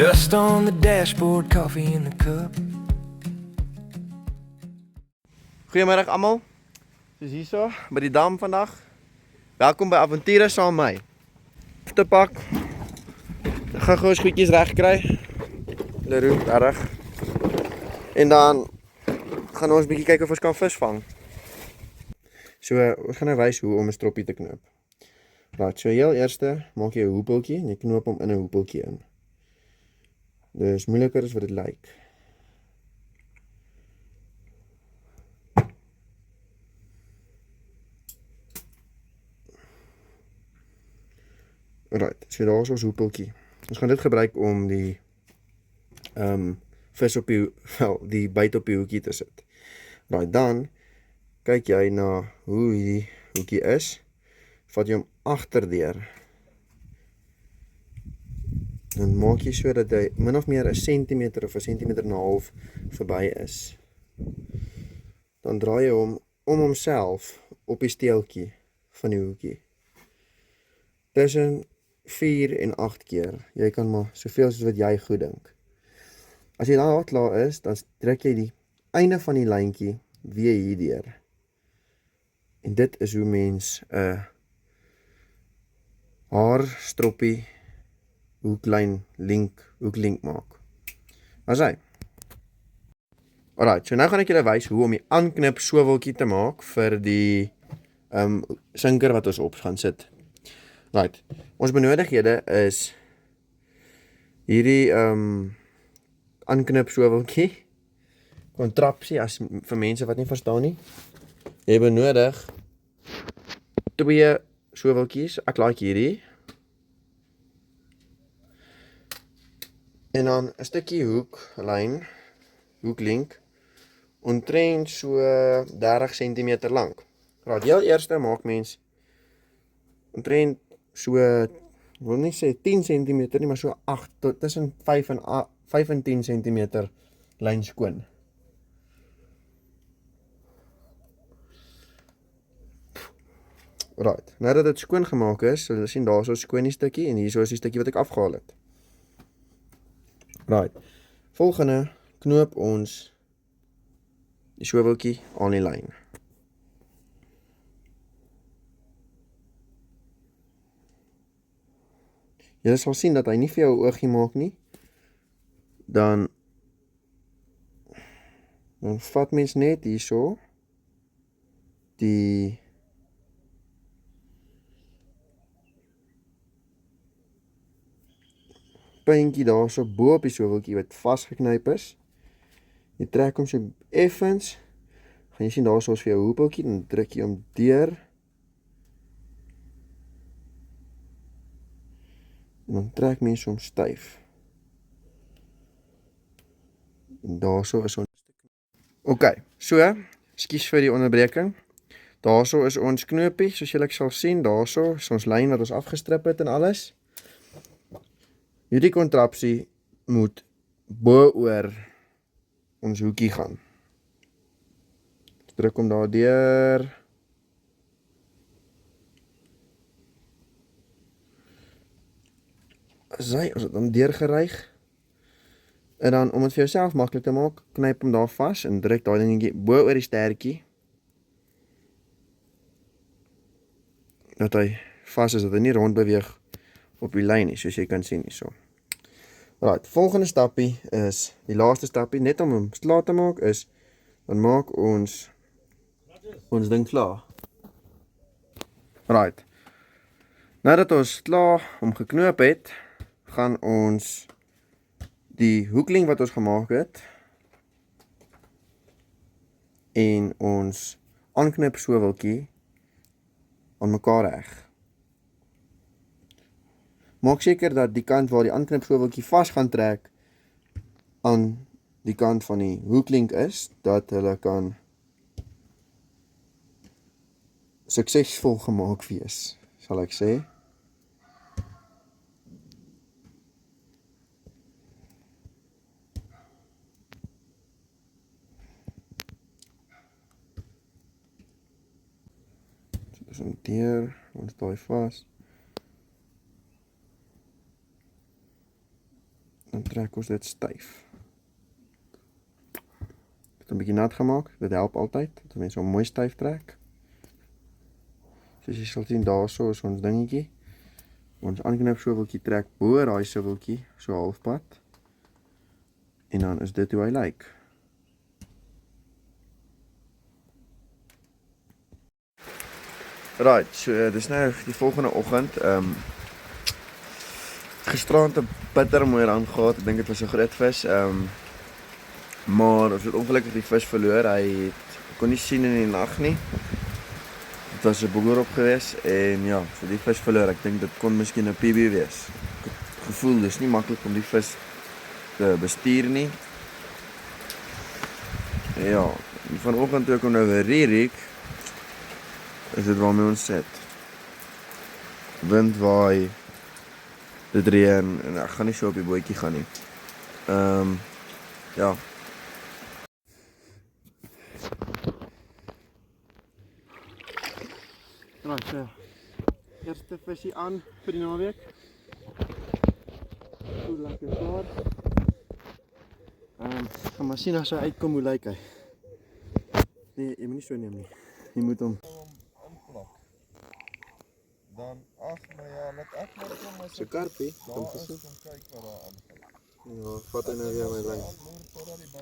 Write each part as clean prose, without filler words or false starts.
Dust on the dashboard, coffee in the cup. Goeiemiddag almal. Soos hierso by die dam vandag. Welkom by Avonture saam met my. Te pak. Gaan gou ons goedjies reg kry. Leroe, reg. En dan gaan ons bietjie kyk of ons kan vis vang. So, ons gaan nou wys hoe om 'n stroppie te knoop. Right, so heel eerste maak jy 'n hoepeltjie en jy knoop hom in 'n hoepeltjie in. Dis moeiliker as wat dit lyk. Right, so daar is ons hoepeltjie. Ons gaan dit gebruik om die vis op die byt op die hoekie te sit. Right, dan kyk jy na hoe die hoekie is. Vat jy hom agterdeur. Dan maak jy so dat hy min of meer 1 centimeter of 1,5 centimeter verby is. Dan draai jy hom om homself op die steeltjie van die hoekie. Tussen 4 en 8 keer. Jy kan maar soveel soos wat jy goed dink. As jy dan klaar is, dan trek jy die einde van die lyntjie weer hierdeur. En dit is hoe mens 'n haarstroppie hoeklink maak. As hy. Alright, so nou gaan ek julle wys hoe om die aanknip soweltjie te maak vir die sinker wat ons op gaan sit. Right, ons benodighede is hierdie aanknip soweltjie, kontrapsie as vir mense wat nie verstaan nie. Jy benodig 2 soweltjies, ek like hierdie. En dan 'n stukkie hoeklink, omtrent so 30 cm lank. Right, heel eerste maak mens omtrent so, wil nie sê 10 cm nie, maar so 8 tot tussen 5 en 10 cm lyn skoon. Right, nou dat dit skoon gemaak is, sal jy sien daar is ons skoonie stukkie en hier is die stukkie wat ek afgehaal het. Right, volgende knoop ons die soweltjie aan die lyn. Jy sal sien dat hy nie vir jou 'n oogie maak nie. Dan vat mens net hierso die puntjie daarso bo op die soweltjie wat vasgeknyp is. Jy trek hom so effens. Gaan jy sien daarso is vir jou hoepeltjie, dan druk jy hom deur. En dan trek mens hom styf. En daarso is ons. Okay, so, ekskuus vir die onderbreking. Daarso is ons knoopie, soos julle sal sien, daarso is ons lyn wat ons afgestrip het en alles. Hierdie kontrapsie moet bo oor ons hoekie gaan. Druk hom daar deur. Ons het hom deurgeryg. En dan, om het vir jouself maklik te maak, knyp hom daar vas en druk daai dingetjie bo oor die stertjie. Dat hy vas is, dat hy nie rond beweeg op die lyn nie, soos jy kan sien hierso. Right, volgende stappie is, die laaste stappie, net om hom klaar te maak is, dan maak ons ding klaar. Right, nadat ons klaar om geknoop het, gaan ons die hoeklink wat ons gemaak het en ons aanknip soweltjie aan mekaar reg. Maak seker dat die kant waar die aanknip soweltjie vas gaan trek aan die kant van die hoeklink is, dat hulle kan suksesvol gemaak wees, sal ek sê. So, dis deur, ons daai vas. Dan trek trek ons dit styf. Dit 'n bietjie nat gemaak, dit help altyd, dat mense hom mooi styf trek. Soos jy sal sien daarso is ons dingetjie. Ons aanknip soweltjie trek bo daai soweltjie, so halfpad. En dan is dit hoe hy lyk. Right, so dis nou die volgende oggend. Gisterand 'n bitter mooi rand gehad. Ek dink dit was 'n groot vis. Maar ons het ongelukkig die vis verloor. Hy kon nie sien in die nag nie. Dit was 'n boeger op gewees en ja, so die vis verloor. Ek dink dit kon miskien 'n PB wees. Ek het gevoel dis nie maklik om die vis te bestuur nie. Ja, vanoggend toe ek hom nou weer reek, is dit waarmee ons sit. Wind waai, dit reën en ek gaan nie so op die bootjie gaan nie. Ja. Right, so eerste visie aan vir die naweek. Goed lekker klaar. Gaan maar sien as hy uitkom hoe lyk hy. Nee, jy moet nie so neem nie. Jy moet hom inplak. Dan maar ja, laat ek maar kom my so karpie, kom gesoek. Kom kyk wat daar aangaan. Ja, vat hy nou weer my lyn.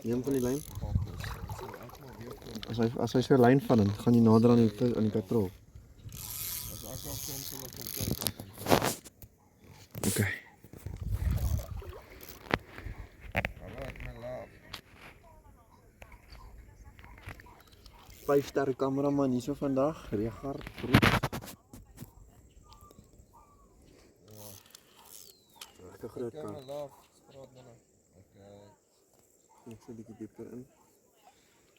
Neem van die lyn. As hy so lyn van hom, gaan jy nader aan die patrol. As ek al kom sal ek kom kyk. Okay. 5-ster kameraman hierso vandag, Regard Broek. Ja. Lekker groot kar. Ek sê 'n bietjie dieper in.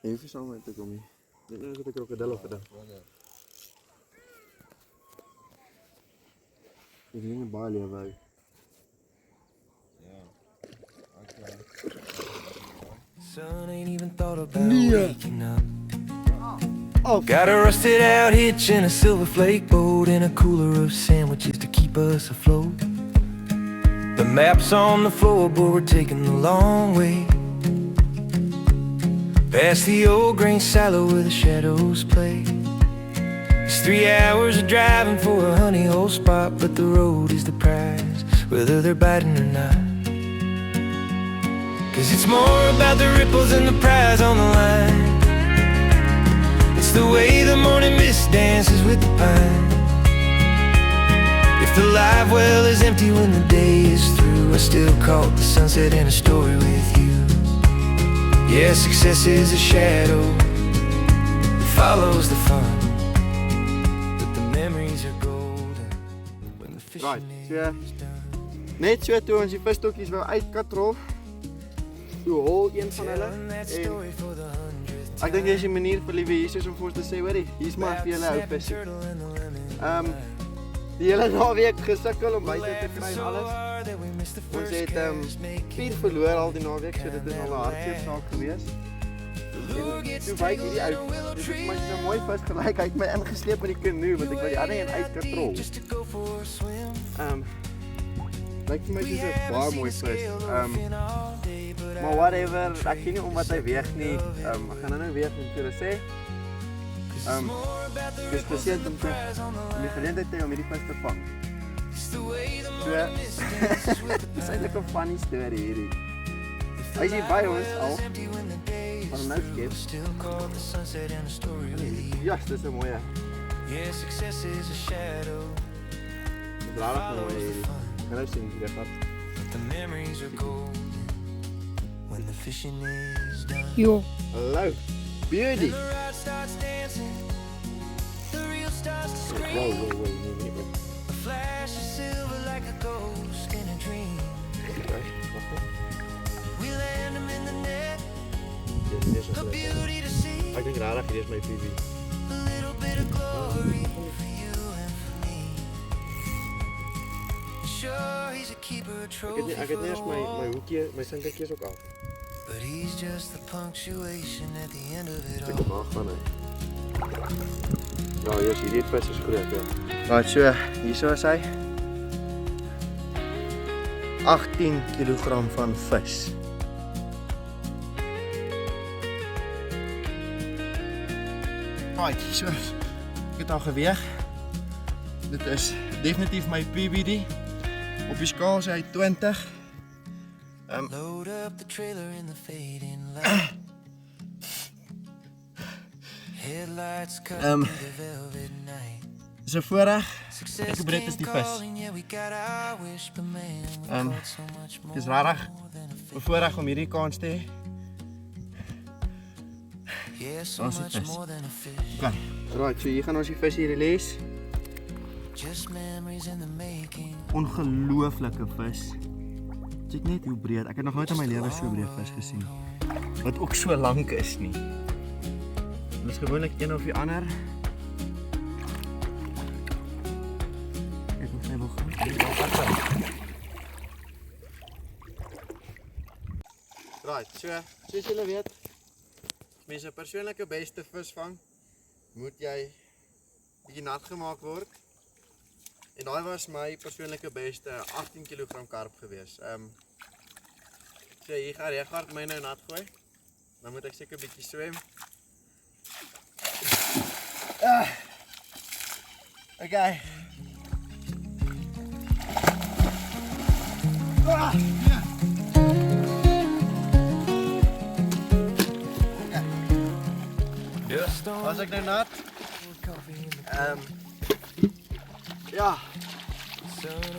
Jy hoef nie saam met te kom nie. Net nou dat ek krokodil op vandag. Ek het nie baie lewe hou. Ja. Okay. Sun ain't even thought about waking up. Got a rusted out hitch and a silver flake boat and a cooler of sandwiches to keep us afloat. The maps on the floorboard were taking the long way past the old grain silo where the shadows play. It's 3 hours of driving for a honey hole spot, but the road is the prize, whether they're biting or not. 'Cause it's more about the ripples and the prize on the line. It's the way the morning mist dances with the pine. If the live well is empty when the day is through, I still caught the sunset and a story with you. Yeah, success is a shadow, it follows the fun, but the memories are golden when the fishing is done. Net so toe ons die visstokkies wou uitkatrol, toe hol een van hulle en ek dink dit is 'n manier vir liewe Jesus om vir ons te sê, hoorie, hier's maar vir julle ou visie. Die hele naweek gesukkel om buite te kry en alles. Ons het 4 verloor al die naweek, so dit is al 'n hartseer saak gewees. Toe byt hierdie ou, dit het my so mooi vis gelyk, hy het my ingesleep met die kanoe, want ek wou die ander een uitkatrol. Lyk vir my soos 'n baie mooi vis. Maar whatever, ek gee nie om wat hy weeg nie. Ek gaan nou weeg om te sê. Dis spesiaal om die geleentheid te hê om hierdie vis te vang. So, dis eintlik 'n funny story hierdie. Hy is hier by ons al, van nou skep. Ja, dis 'n mooie. Dis rarig mooi hierdie. Kan nou sien, die gat. Jo. Hallo, beauty. Whoa, nee. A flash of silver like a ghost in a dream. We land him in the net. A beauty to see. Ek dink rarig, hier is my PV. A little bit of glory for you and for me. Sure, he's a keeper of trophy. Ek het net my hoekie, my sinkertjies ook af. But he's just the punctuation at the end of it Ek all. mag gaan hy. Ja, hierdie vis is groot, ja. Right, so, hierso is hy. 18 kg van vis. Right, so ek het al geweeg. Dit is definitief my PBD. Op die skaal sê hy 20. Load up the trailer in the fading light. Headlights cut through the velvet night. Dis 'n voorreg. Success Ek breek is die vis. calling, yeah, we got our wish, but man, we caught so much more Dis regtig than a fish. 'n voorreg om hierdie kans te hê. Yeah, so Daar's die much vis. more than a fish. Okay. Right, so hier gaan ons die vis hier release. Just memories in the making. Ongelooflike vis. Kyk net hoe breed. Ek het nog nooit in my lewe so breed vis gesien. Wat ook so lank is nie. Dit is gewoonlik een of die ander. Kyk of hy wil gaan. Right, soos julle weet, as mens 'n persoonlike beste vis vang, moet jy bietjie nat gemaak word. En daai was my persoonlike beste 18 kg karp gewees. So hier gaan Regard my nou nat gooi. Dan moet ek seker bietjie swem. Okay. Dust on Was ek nou nat? coffee in the Ja.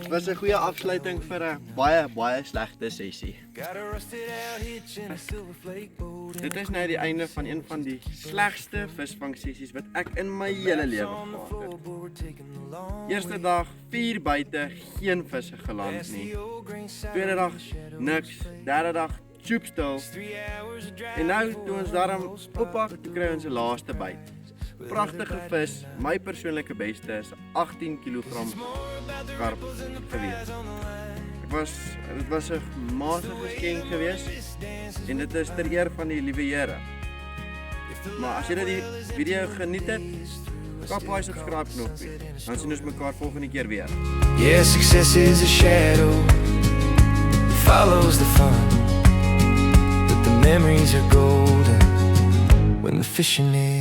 Was 'n goeie afsluiting vir 'n baie slegte sessie. got a rusted out hitch and a silver flake boat. Dit is nou die einde van een van die slegste visvangsessies wat ek in my hele lewe On the gehad het. floorboard taking the long Eerste dag 4 buite, geen visse geland past nie. the old grain side. Tweede dag niks, derde dag soepstil. 3 hours of drive. En nou toe ons daarom oppak, toe kry ons 'n laaste byt. Pragtige vis, my persoonlike beste is 18 kg karp gewees. Dit was 'n matige geskenk gewees en dit is ter eer van die liewe Here. Maar as jy die video geniet het, kap daai subscribe knoppie. Dan sien ons mekaar volgende keer weer. Yeah, success is a shadow. It follows the fun. But the memories are golden when the fishing is